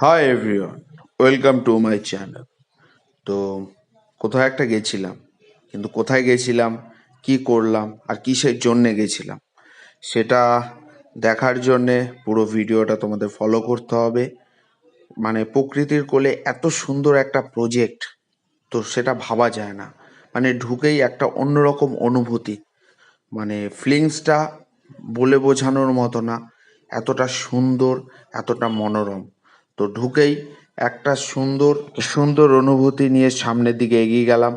Hi everyone, welcome to my channel. তো কোথাও একটা গেছিলাম, কিন্তু কোথায় গেছিলাম, কি করলাম আর কিসের জন্যে গেছিলাম সেটা দেখার জন্যে পুরো ভিডিওটা তোমাদের ফলো করতে হবে। মানে প্রকৃতির কোলে এত সুন্দর একটা প্রজেক্ট, তো সেটা ভাবা যায় না। মানে ঢুকেই একটা অন্যরকম অনুভূতি, মানে ফিলিংসটা বলে বোঝানোর মতো না, এতটা সুন্দর, এতটা মনোরম। তো ঢুকেই একটা সুন্দর সুন্দর অনুভূতি নিয়ে সামনের দিকে এগিয়ে গেলাম।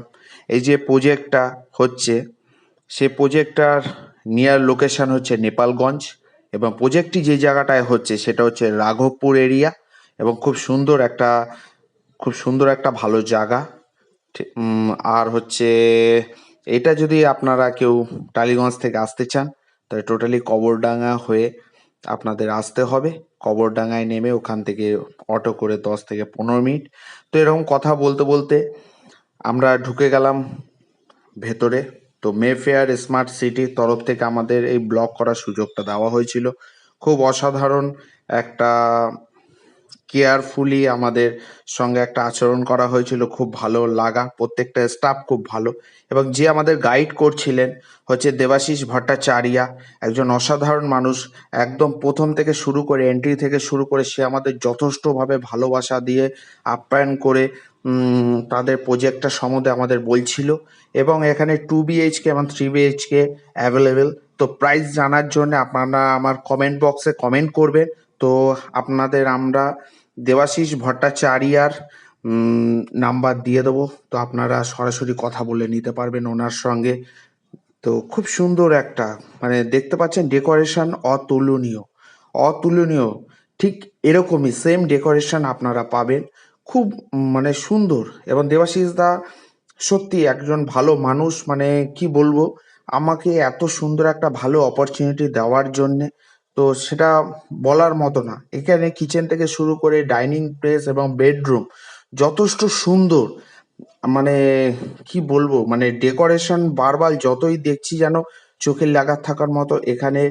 এই যে প্রজেক্টটা হচ্ছে, সে প্রজেক্টটার নিয়ার লোকেশন হচ্ছে নেপালগঞ্জ, এবং প্রজেক্টটি যে জায়গাটায় হচ্ছে সেটা হচ্ছে রাঘবপুর এরিয়া, এবং খুব সুন্দর একটা ভালো জায়গা। আর হচ্ছে, এটা যদি আপনারা কেউ টালিগঞ্জ থেকে আসতে চান, তাহলে টোটালি কবরডাঙ্গা হয়ে আপনাদের আসতে হবে। কবরডাঙ্গায় নেমে ওখান থেকে অটো করে 10 থেকে 15 মিনিট। তো এরকম কথা বলতে বলতে আমরা ঢুকে গেলাম ভেতরে। তো মেফেয়ার স্মার্ট সিটির তরফ থেকে আমাদের এই ব্লগ করার সুযোগটা দেওয়া হয়েছিল। খুব অসাধারণ একটা কেয়ারফুলি আমাদের সঙ্গে একটা আচরণ করা হয়েছিল, খুব ভালো লাগা। প্রত্যেকটা স্টাফ খুব ভালো, এবং যে আমাদের গাইড করছিলেন হচ্ছে দেবাশিস ভট্টাচার্যা, একজন অসাধারণ মানুষ। একদম প্রথম থেকে শুরু করে, এন্ট্রি থেকে শুরু করে, সে আমাদের যথেষ্টভাবে ভালোবাসা দিয়ে আপ্যায়ন করে তাদের প্রজেক্টটা সম্বন্ধে আমাদের বলছিল। এবং এখানে 2 BHK এবং 3 BHK অ্যাভেলেবেল। তো প্রাইস জানার জন্য আপনারা আমার কমেন্ট বক্সে কমেন্ট করবেন। তো আপনাদের আমরা দেবাশিস ভট্টাচার্যার নাম্বার দিয়ে দেবো, তো আপনারা সরাসরি কথা বলে নিতে পারবেন ওনার সঙ্গে। তো খুব সুন্দর একটা, মানে দেখতে পাচ্ছেন ডেকোরেশন অতুলনীয়, অতুলনীয়। ঠিক এরকমই সেম ডেকোরেশন আপনারা পাবেন, খুব মানে সুন্দর। এবং দেবাশিস দা সত্যি একজন ভালো মানুষ, মানে কি বলবো, আমাকে এত সুন্দর একটা ভালো অপরচুনিটি দেওয়ার জন্যে, তো সেটা বলার মতো না। এখানে কিচেন থেকে শুরু করে ডাইনিং প্লেস এবং বেডরুম যথেষ্ট সুন্দর। মানে কি বলবো, মানে ডেকোরেশন বারবার যতই দেখছি যেন চোখের লাগার থাকার মতো। এখানে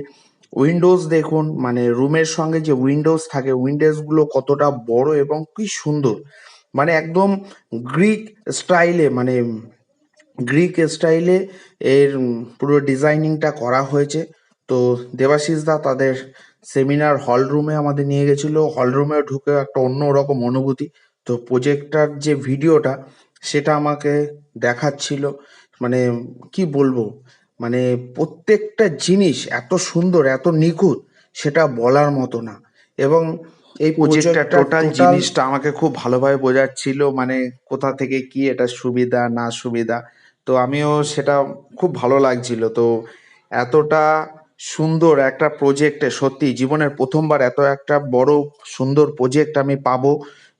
উইন্ডোজ দেখুন, মানে রুমের সঙ্গে যে উইন্ডোজ থাকে, উইন্ডোজগুলো কতটা বড় এবং কি সুন্দর। মানে একদম গ্রিক স্টাইলে, মানে গ্রিক স্টাইলে এর পুরো ডিজাইনিংটা করা হয়েছে। তো দেবাশিস দা তাদের সেমিনার হল রুমে আমাদের নিয়ে গেছিল। হল রুমে ঢুকে একটা অন্যরকম অনুভূতি। তো প্রজেক্টটার যে ভিডিওটা সেটা আমাকে দেখাচ্ছিল, মানে কি বলবো, মানে প্রত্যেকটা জিনিস এত সুন্দর, এত নিখুঁত, সেটা বলার মতো না। এবং এই প্রজেক্টটা টোটাল জিনিসটা আমাকে খুব ভালোভাবে বোঝাচ্ছিল, মানে কোথা থেকে কি এটা সুবিধা না সুবিধা। তো আমিও সেটা খুব ভালো লাগছিল। তো এতটা সুন্দর একটা প্রজেক্টে সত্যি জীবনের প্রথমবার এত একটা বড় সুন্দর প্রজেক্ট আমি পাবো,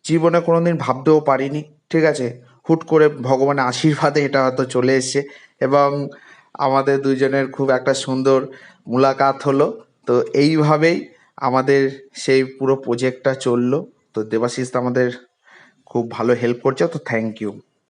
জীবনে কোনোদিন ভাবতেও পারিনি। ঠিক আছে, হুট করে ভগবানের আশীর্বাদে এটা হয়তো চলে এসছে, এবং আমাদের দুজনের খুব একটা সুন্দর মুলাকাত হলো। তো এইভাবেই আমাদের সেই পুরো প্রজেক্টটা চললো। তো দেবাশিস আমাদের খুব ভালো হেল্প করছে, তো থ্যাংক ইউ।